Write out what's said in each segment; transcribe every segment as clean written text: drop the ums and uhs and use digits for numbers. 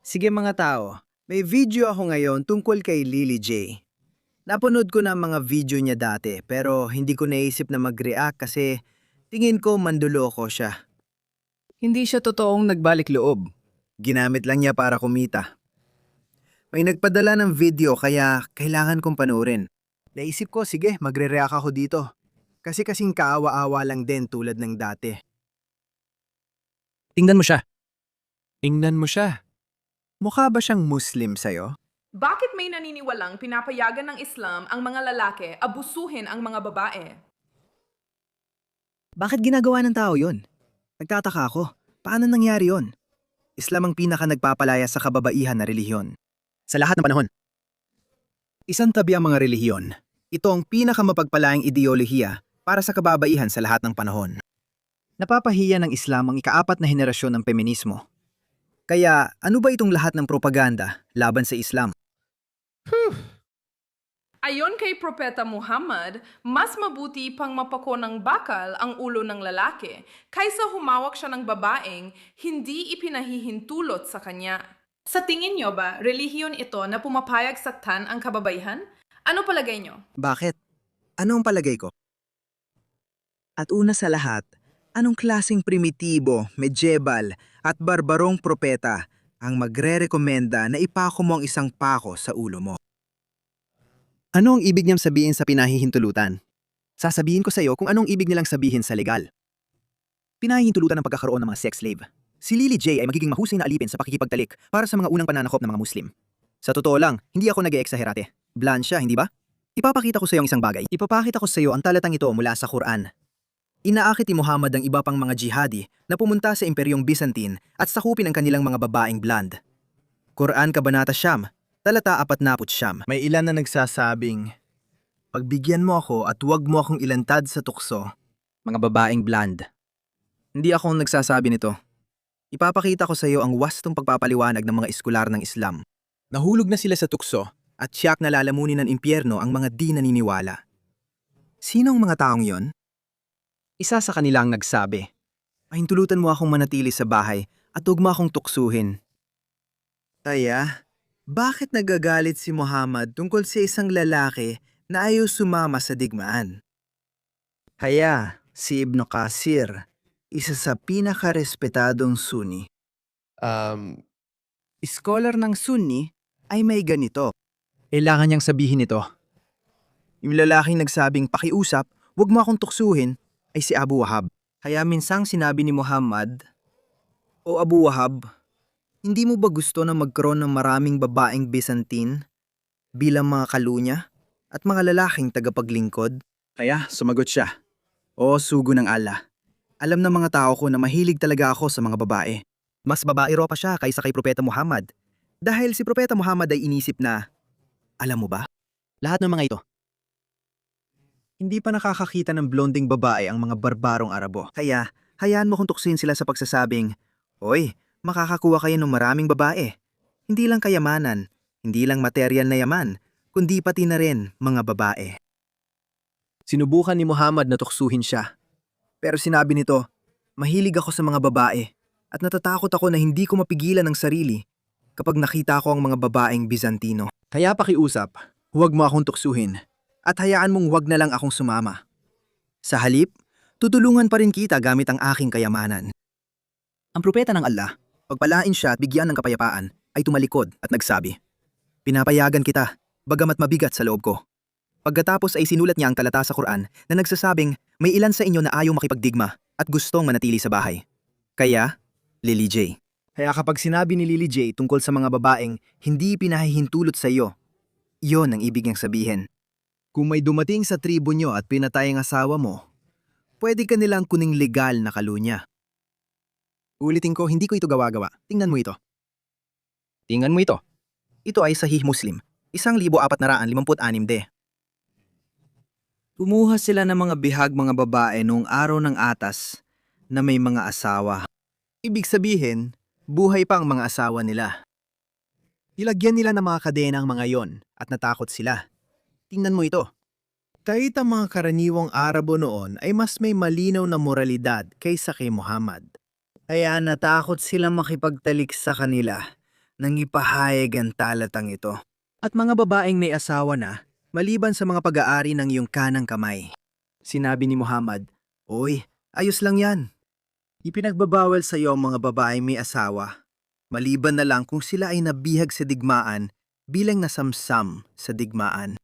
Sige mga tao, may video ako ngayon tungkol kay Lily J. Napanood ko na ang mga video niya dati pero hindi ko naisip na mag-react kasi tingin ko manduloko siya. Hindi siya totoong nagbalik loob. Ginamit lang niya para kumita. May nagpadala ng video kaya kailangan kong panoorin. Naisip ko sige magre-react ako dito. Kasi kasing kaawa-awa lang din tulad ng dati. Tingnan mo siya. Tingnan mo siya. Mukha ba siyang Muslim sa'yo? Bakit may naniniwalang pinapayagan ng Islam ang mga lalaki abusuhin ang mga babae? Bakit ginagawa ng tao yon? Nagtataka ako. Paano nangyari yon? Islam ang pinaka nagpapalaya sa kababaihan na relihiyon. Sa lahat ng panahon. Isang tabi ang mga relihiyon. Ito ang pinaka mapagpalayang ideolohiya para sa kababaihan sa lahat ng panahon. Napapahiya ng Islam ang ikaapat na henerasyon ng feminismo. Kaya ano ba itong lahat ng propaganda laban sa Islam? Ayon kay Propeta Muhammad, mas mabuti pang mapako ng bakal ang ulo ng lalaki kaysa humawak siya ng babaeng hindi ipinahihintulot sa kanya. Sa tingin niyo ba, relihiyon ito na pumapayag saktan ang kababaihan? Ano palagay niyo? Bakit? Ano ang palagay ko? At una sa lahat, anong klaseng primitibo, medieval at barbarong propeta ang magre-rekomenda na ipako mo ang isang pako sa ulo mo? Ano ang ibig niyang sabihin sa pinahihintulutan? Sasabihin ko sa iyo kung anong ibig nilang sabihin sa legal. Pinahihintulutan ng pagkakaroon ng mga sex slave. Si Lily J ay magiging mahusay na alipin sa pakikipagtalik para sa mga unang pananakop ng mga Muslim. Sa totoo lang, hindi ako nag-eeksaherate. Bland siya, hindi ba? Ipapakita ko sa iyo ang isang bagay. Ipapakita ko sa iyo ang talatang ito mula sa Quran. Inaakit ni Muhammad ang iba pang mga jihadi na pumunta sa Imperyong Byzantine at sakupin ang kanilang mga babaeng bland. Quran Kabanata Siyam, talata 49. May ilan na nagsasabing, pagbigyan mo ako at huwag mo akong ilantad sa tukso, mga babaeng bland. Hindi ako ang nagsasabi nito. Ipapakita ko sa iyo ang wastong pagpapaliwanag ng mga eskular ng Islam. Nahulog na sila sa tukso at siyak na lalamunin ng impyerno ang mga di naniniwala. Sino ang mga taong yon? Isa sa kanilang nagsabi, pahintulutan mo akong manatili sa bahay at huwag mo akong tuksuhin. Kaya, bakit nagagalit si Muhammad tungkol sa isang lalaki na ayaw sumama sa digmaan? Kaya, si Ibn Qasir, isa sa pinakarespetadong Sunni. Scholar ng Sunni ay may ganito. Kailangan niyang sabihin ito. Yung lalaking nagsabing pakiusap, huwag mo akong tuksuhin, ay si Abu Wahab. Kaya minsang sinabi ni Muhammad, O Abu Wahab, hindi mo ba gusto na magkaroon ng maraming babaeng Byzantine bilang mga kalunya at mga lalaking tagapaglingkod? Kaya sumagot siya, O sugo ng Allah. Alam ng mga tao ko na mahilig talaga ako sa mga babae. Mas babaero pa siya kaysa kay Propeta Muhammad. Dahil si Propeta Muhammad ay inisip na, alam mo ba? Lahat ng mga ito. Hindi pa nakakakita ng blonding babae ang mga barbarong Arabo. Kaya, hayaan mo kung tuksin sila sa pagsasabing, Hoy, makakakuha kayo ng maraming babae. Hindi lang kayamanan, hindi lang material na yaman, kundi pati na rin mga babae. Sinubukan ni Muhammad na tuksuhin siya. Pero sinabi nito, mahilig ako sa mga babae at natatakot ako na hindi ko mapigilan ang sarili kapag nakita ko ang mga babaeng Bizantino. Kaya pakiusap, huwag mo akong tuksuhin at hayaan mong huwag na lang akong sumama. Sa halip, tutulungan pa rin kita gamit ang aking kayamanan. Ang propeta ng Allah, pagpalain siya at bigyan ng kapayapaan, ay tumalikod at nagsabi, Pinapayagan kita, bagamat mabigat sa loob ko. Pagkatapos ay sinulat niya ang talata sa Quran na nagsasabing may ilan sa inyo na ayaw makipagdigma at gustong manatili sa bahay. Kaya, Lily J. Kaya kapag sinabi ni Lily J tungkol sa mga babaeng hindi pinahihintulot sa iyo, iyon ang ibig niyang sabihin. Kung may dumating sa tribo nyo at pinatay ang asawa mo, pwede ka nilang kuning legal na kalunya. Ulitin ko, hindi ko ito gawa-gawa. Tingnan mo ito. Tingnan mo ito. Ito ay Sahih Muslim, 1456D. Kumuha sila ng mga bihag mga babae noong araw ng atas na may mga asawa. Ibig sabihin, buhay pa ang mga asawa nila. Nilagyan nila ng mga kadena ang mga yon at natakot sila. Tingnan mo ito. Kahit ang mga karaniwang Arabo noon ay mas may malinaw na moralidad kaysa kay Muhammad. Kaya natakot sila makipagtalik sa kanila Nangipahayag ang talatang ito. At mga babaeng may asawa na, maliban sa mga pag-aari ng iyong kanang kamay. Sinabi ni Muhammad, "Oy, ayos lang yan. Ipinagbabawal sa iyo ang mga babaeng may asawa, maliban na lang kung sila ay nabihag sa digmaan bilang nasamsam sa digmaan."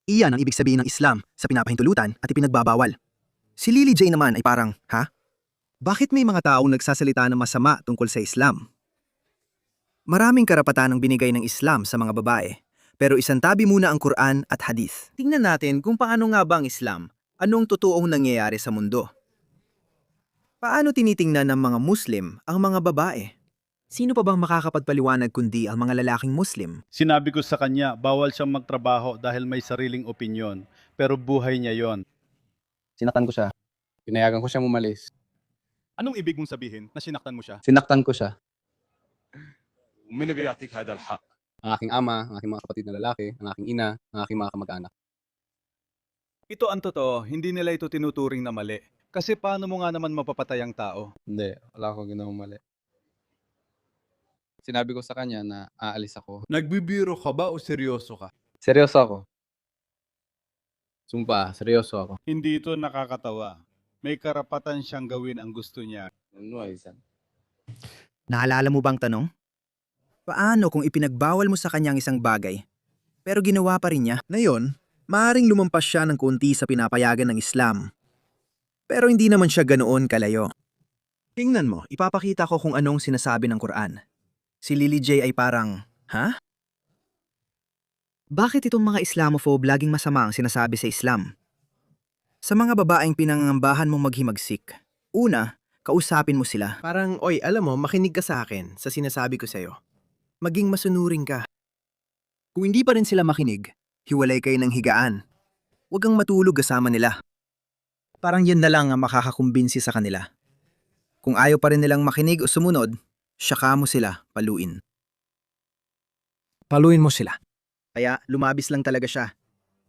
Iyan ang ibig sabihin ng Islam sa pinapahintulutan at ipinagbabawal. Si Lily J naman ay parang, ha? Bakit may mga taong nagsasalita ng masama tungkol sa Islam? Maraming karapatan ang binigay ng Islam sa mga babae, pero isantabi muna ang Quran at Hadith. Tingnan natin kung paano nga ba ang Islam, anong totoong nangyayari sa mundo. Paano tinitingnan ng mga Muslim ang mga babae? Sino pa bang makakapagpaliwanag kundi ang mga lalaking Muslim? Sinabi ko sa kanya, bawal siyang magtrabaho dahil may sariling opinyon. Pero buhay niya yon. Sinaktan ko siya. Pinayagan ko siyang umalis. Anong ibig mong sabihin na sinaktan mo siya? Sinaktan ko siya. ومين بيعطيك هذا الحق؟ Ang aking ama, ang aking mga kapatid na lalaki, ang aking ina, ang aking mga kamag-anak. Ito ang totoo, hindi nila ito tinuturing na mali. Kasi paano mo nga naman mapapatay ang tao? Hindi, wala akong ginawang mali. Sinabi ko sa kanya na aalis ako. Nagbibiro ka ba o seryoso ka? Seryoso ako. Sumpa, seryoso ako. Hindi ito nakakatawa. May karapatan siyang gawin ang gusto niya. Naalala mo bang tanong? Paano kung ipinagbawal mo sa kanyang isang bagay, pero ginawa pa rin niya? Ngayon, maaaring lumampas siya ng konti sa pinapayagan ng Islam. Pero hindi naman siya ganoon kalayo. Tingnan mo, ipapakita ko kung anong sinasabi ng Quran. Si Lily J ay parang, ha? Bakit itong mga Islamophobe laging masama ang sinasabi sa Islam? Sa mga babaeng pinangangambahan mong maghimagsik, una, kausapin mo sila. Parang, oy, alam mo, makinig ka sa akin sa sinasabi ko sa'yo. Maging masunuring ka. Kung hindi pa rin sila makinig, hiwalay kayo ng higaan. Huwag kang matulog kasama nila. Parang yun na lang ang makakakumbinsi sa kanila. Kung ayaw pa rin nilang makinig o sumunod, saka mo sila paluin. Paluin mo sila. Kaya lumabis lang talaga siya.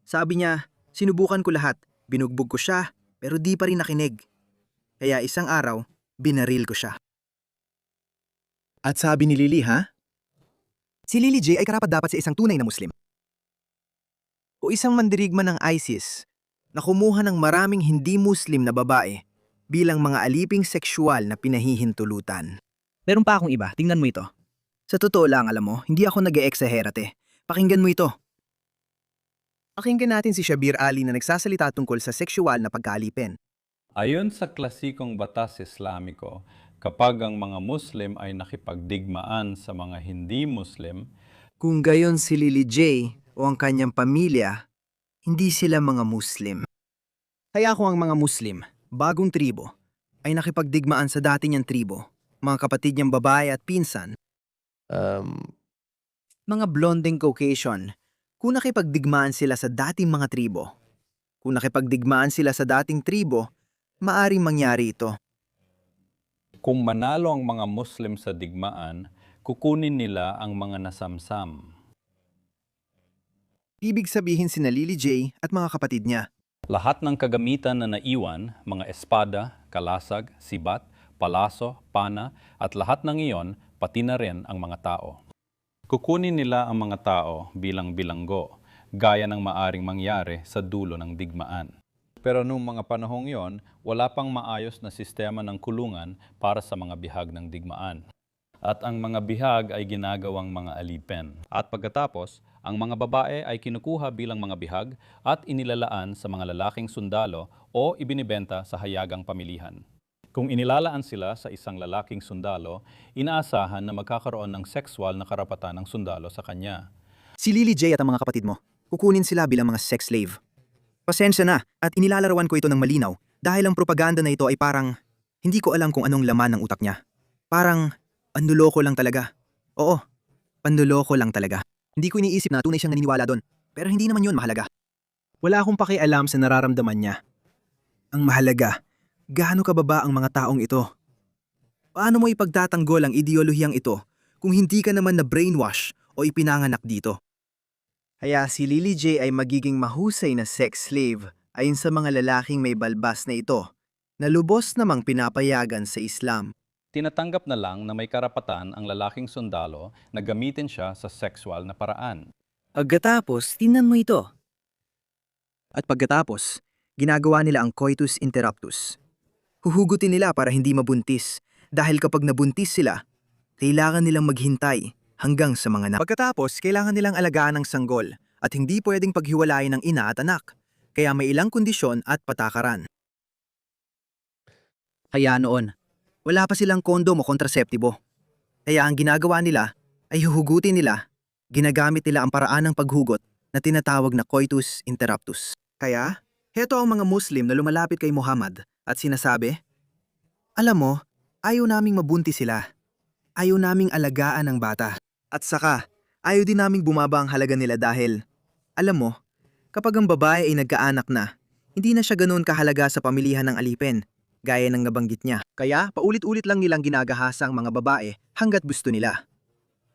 Sabi niya, sinubukan ko lahat, binugbog ko siya, pero di pa rin nakinig. Kaya isang araw, binaril ko siya. At sabi ni Lily, ha? Si Lily J ay karapat-dapat sa isang tunay na Muslim. O isang mandirigma ng ISIS na kumuha ng maraming hindi Muslim na babae bilang mga aliping sexual na pinahihintulutan. Meron pa akong iba, tingnan mo ito. Sa totoo lang, alam mo, hindi ako nag-e-exagerate. Pakinggan mo ito. Pakinggan natin si Shabir Ali na nagsasalita tungkol sa sexual na pagkaalipin. Ayon sa klasikong batas Islamiko, kapag ang mga Muslim ay nakipagdigmaan sa mga hindi Muslim, Kung gayon si Lily J o ang kanyang pamilya, hindi sila mga Muslim. Kaya kung ang mga Muslim, bagong tribo, ay nakipagdigmaan sa dati niyang tribo, mga kapatid niyang babae at pinsan, mga blonding Caucasian, kung nakipagdigmaan sila sa dating mga tribo, kung nakipagdigmaan sila sa dating tribo, maaring mangyari ito. kung manalo ang mga Muslim sa digmaan, kukunin nila ang mga nasamsam. Ibig sabihin sina Lily J at mga kapatid niya. Lahat ng kagamitan na naiwan, mga espada, kalasag, sibat, palaso, pana, at lahat ng iyon, pati na rin ang mga tao. Kukunin nila ang mga tao bilang bilanggo, gaya ng maaring mangyari sa dulo ng digmaan. Pero noong mga panahong iyon, wala pang maayos na sistema ng kulungan para sa mga bihag ng digmaan. At ang mga bihag ay ginagawang mga alipin. At pagkatapos, ang mga babae ay kinukuha bilang mga bihag at inilalaan sa mga lalaking sundalo o ibinibenta sa hayagang pamilihan. Kung inilalaan sila sa isang lalaking sundalo, inaasahan na magkakaroon ng sexual na karapatan ng sundalo sa kanya. Si Lily J at ang mga kapatid mo, kukunin sila bilang mga sex slave. Pasensya na at inilalarawan ko ito ng malinaw dahil ang propaganda na ito ay parang hindi ko alam kung anong laman ng utak niya. Parang panluloko lang talaga. Oo, panluloko lang talaga. Hindi ko iniisip na tunay siyang naniniwala doon, pero hindi naman yun mahalaga. Wala akong pakialam sa nararamdaman niya. Ang mahalaga, gaano kababa ang mga taong ito? Paano mo ipagtatanggol ang ideolohiyang ito kung hindi ka naman na brainwash o ipinanganak dito? Kaya si Lily J ay magiging mahusay na sex slave ayon sa mga lalaking may balbas na ito, na lubos namang pinapayagan sa Islam. Tinatanggap na lang na may karapatan ang lalaking sundalo na gamitin siya sa sexual na paraan. Pagkatapos, tingnan mo ito. At pagkatapos, ginagawa nila ang coitus interruptus. Huhugutin nila para hindi mabuntis dahil kapag nabuntis sila, kailangan nilang maghintay hanggang sa mga anak. Pagkatapos, kailangan nilang alagaan ng sanggol at hindi pwedeng paghiwalayin ng ina at anak. Kaya may ilang kondisyon at patakaran. Kaya noon, wala pa silang kondom o kontraseptibo. Kaya ang ginagawa nila ay huhugutin nila, ginagamit nila ang paraan ng paghugot na tinatawag na coitus interruptus. Kaya, heto ang mga Muslim na lumalapit kay Muhammad at sinasabi, "Alam mo, ayaw naming mabuntis sila. Ayaw naming alagaan ang bata. At saka, ayaw din naming bumaba ang halaga nila dahil, alam mo, kapag ang babae ay nagkaanak na, hindi na siya ganoon kahalaga sa pamilihan ng alipin, gaya ng nabanggit niya. Kaya, paulit-ulit lang nilang ginagahasa ang mga babae hanggat gusto nila.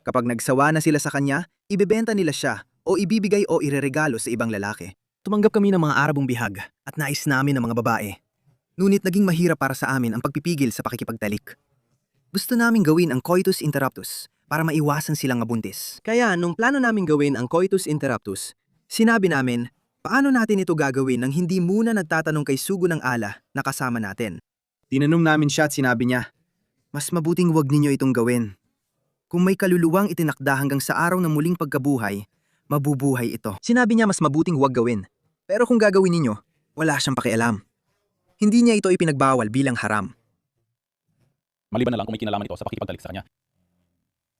Kapag nagsawa na sila sa kanya, ibebenta nila siya o ibibigay o ireregalo sa ibang lalaki. Tumanggap kami ng mga Arabong bihag at nais namin ng mga babae. Ngunit naging mahirap para sa amin ang pagpipigil sa pakikipagtalik. Gusto naming gawin ang coitus interruptus para maiwasan silang mabuntis. Kaya nung plano namin gawin ang coitus interruptus, sinabi namin, paano natin ito gagawin nang hindi muna nagtatanong kay sugo ng ala na kasama natin? Tinanong namin siya at sinabi niya, mas mabuting wag ninyo itong gawin. Kung may kaluluwang itinakda hanggang sa araw ng muling pagkabuhay, mabubuhay ito. Sinabi niya mas mabuting wag gawin. Pero kung gagawin ninyo, wala siyang pakialam. Hindi niya ito ipinagbawal bilang haram. Maliban na lang kung may kinalaman ito sa pakikipagtalik sa kanya.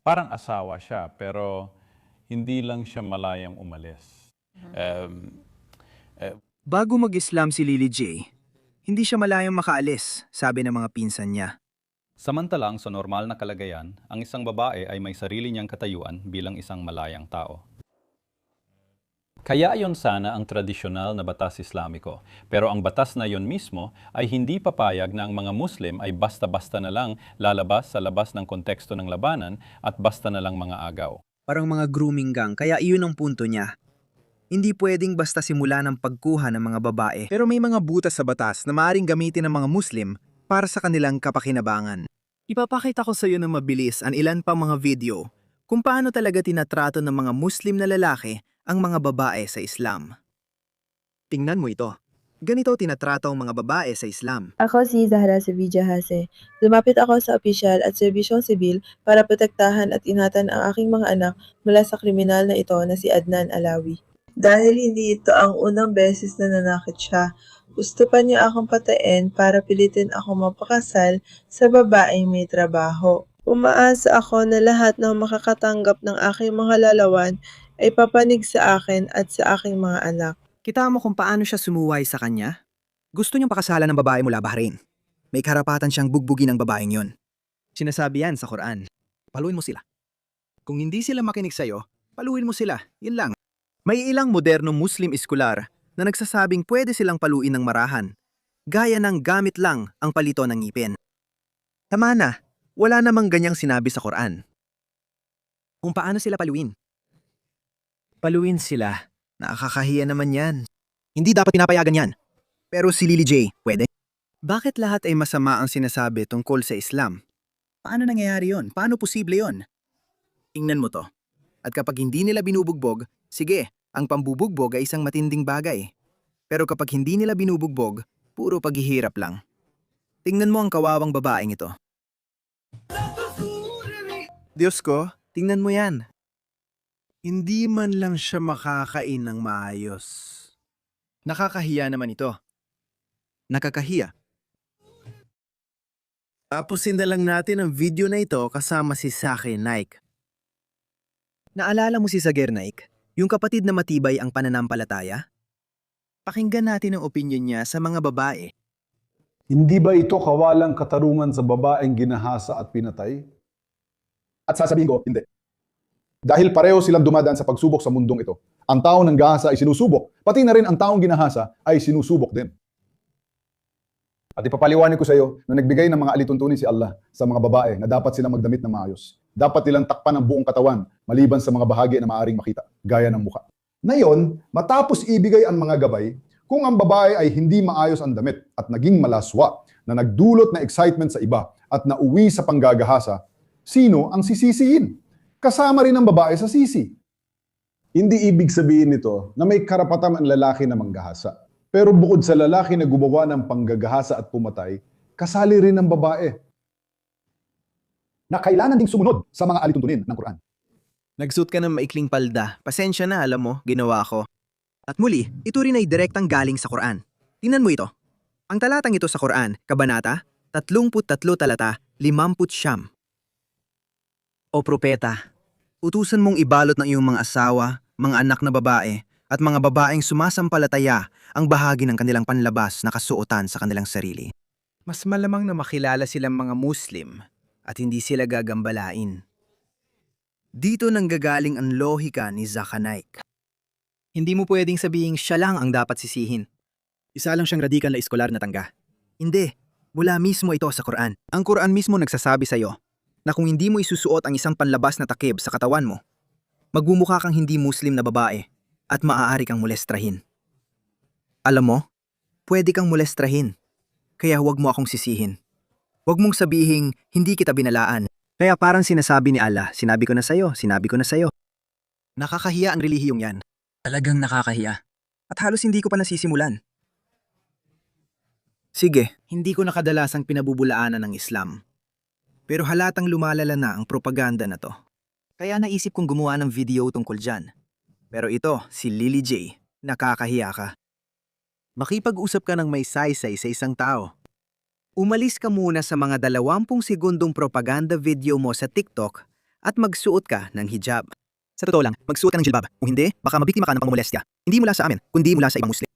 Parang asawa siya, pero hindi lang siya malayang umalis. Bago mag-Islam si Lily J, hindi siya malayang makaalis, sabi ng mga pinsan niya. Samantalang sa normal na kalagayan, ang isang babae ay may sarili niyang katayuan bilang isang malayang tao. Kaya ayon sana ang tradisyonal na batas Islamiko, pero ang batas na yon mismo ay hindi papayag na ang mga Muslim ay basta-basta na lang lalabas sa labas ng konteksto ng labanan at basta na lang mga agaw. Parang mga grooming gang, kaya iyon ang punto niya. Hindi pwedeng basta simula ng pagkuha ng mga babae. Pero may mga butas sa batas na maaaring gamitin ng mga Muslim para sa kanilang kapakinabangan. Ipapakita ko sa iyo ng mabilis ang ilan pang mga video kung paano talaga tinatrato ng mga Muslim na lalaki ang mga babae sa Islam. Tingnan mo ito. Ganito tinatrato ang mga babae sa Islam. Ako si Zahra Sevilla Hase. Lumapit ako sa opisyal at serbisyong sibil para protektahan at ingatan ang aking mga anak mula sa kriminal na ito na si Adnan Alawi. Dahil hindi ito ang unang beses na nanakit siya, gusto pa niya akong patayin para pilitin ako mapakasal sa babaeng may trabaho. Umaasa ako na lahat ng makakatanggap ng aking mga lalawan ay papanig sa akin at sa aking mga anak. Kita mo kung paano siya sumuway sa kanya? Gusto niyang pakasalan ng babae mula Bahrain. May karapatan siyang bugbugin ng babaeng yon. Sinasabi yan sa Quran. Paluin mo sila. Kung hindi sila makinig sa'yo, paluin mo sila. Yun lang. May ilang modernong Muslim eskular na nagsasabing pwede silang paluin ng marahan, gaya ng gamit lang ang palito ng ngipin. Tama na, wala namang ganyang sinabi sa Quran. Kung paano sila paluin? Paluin sila. Nakakahiya naman yan. Hindi dapat pinapayagan yan. Pero si Lily J, pwede? Bakit lahat ay masama ang sinasabi tungkol sa Islam? Paano nangyayari yon? Paano posible yon? Tingnan mo to. At kapag hindi nila binubugbog, sige, ang pambubugbog ay isang matinding bagay. Pero kapag hindi nila binubugbog, puro paghihirap lang. Tingnan mo ang kawawang babaeng ito. Diyos ko, tingnan mo yan. Hindi man lang siya makakain ng maayos. Nakakahiya naman ito. Nakakahiya. Tapusin na lang natin ang video na ito kasama si Zakir Naik. Naalala mo si Zakir Naik? Yung kapatid na matibay ang pananampalataya? Pakinggan natin ang opinyon niya sa mga babae. Hindi ba ito kawalang katarungan sa babaeng ginahasa at pinatay? At sasabihin ko, hindi. Dahil pareho silang dumadaan sa pagsubok sa mundong ito. Ang tao ng gahasa ay sinusubok, pati na rin ang taong ginahasa ay sinusubok din. At ipapaliwanag ko sa iyo na nagbigay ng mga alituntunin si Allah sa mga babae na dapat silang magdamit na maayos. Dapat nilang takpan ang buong katawan maliban sa mga bahagi na maaaring makita, gaya ng mukha. Ngayon, matapos ibigay ang mga gabay, kung ang babae ay hindi maayos ang damit at naging malaswa, na nagdulot na excitement sa iba at nauwi sa panggagahasa, sino ang sisisihin? Kasama rin ang babae sa sisi. Hindi ibig sabihin nito na may karapatan ang lalaki na manggahasa. Pero bukod sa lalaki na gumawa ng panggagahasa at pumatay, kasali rin ang babae na kailangan ding sumunod sa mga alituntunin ng Quran. Nagsuot ka ng maikling palda. Pasensya na, alam mo, ginawa ko. At muli, ito rin ay direktang galing sa Quran. Tingnan mo ito. Ang talatang ito sa Quran, Kabanata, 33 talata, 50. O propeta, utusan mong ibalot ng iyong mga asawa, mga anak na babae, at mga babaeng sumasampalataya ang bahagi ng kanilang panlabas na kasuotan sa kanilang sarili. Mas malamang na makilala silang mga Muslim at hindi sila gagambalain. Dito nanggagaling ang lohika ni Zakanaik. Hindi mo pwedeng sabihin siya lang ang dapat sisihin. Isa lang siyang radikal na eskolar na tangga. Hindi. Mula mismo ito sa Quran. Ang Quran mismo nagsasabi sa iyo na kung hindi mo isusuot ang isang panlabas na takip sa katawan mo, magmumukha kang hindi Muslim na babae at maaari kang molestrahin. Alam mo, pwede kang molestrahin. Kaya huwag mo akong sisihin. Huwag mong sabihing hindi kita binalaan. Kaya parang sinasabi ni Allah, sinabi ko na sa'yo. Nakakahiya ang relihiyong yan. Talagang nakakahiya. At halos hindi ko pa nasisimulan. Sige, hindi ko nakadalasang pinabubulaanan ng Islam. Pero halatang lumalala na ang propaganda na to. Kaya naisip kong gumawa ng video tungkol dyan. Pero ito, si Lily J, nakakahiya ka. Makipag-usap ka ng may saysay sa isang tao. Umalis ka muna sa mga 20 segundong propaganda video mo sa TikTok at magsuot ka ng hijab. Sa totoo lang, magsuot ka ng jilbab. Kung hindi, baka mabiktima ka ng pangmolestya. Hindi mula sa amin, kundi mula sa ibang Muslim.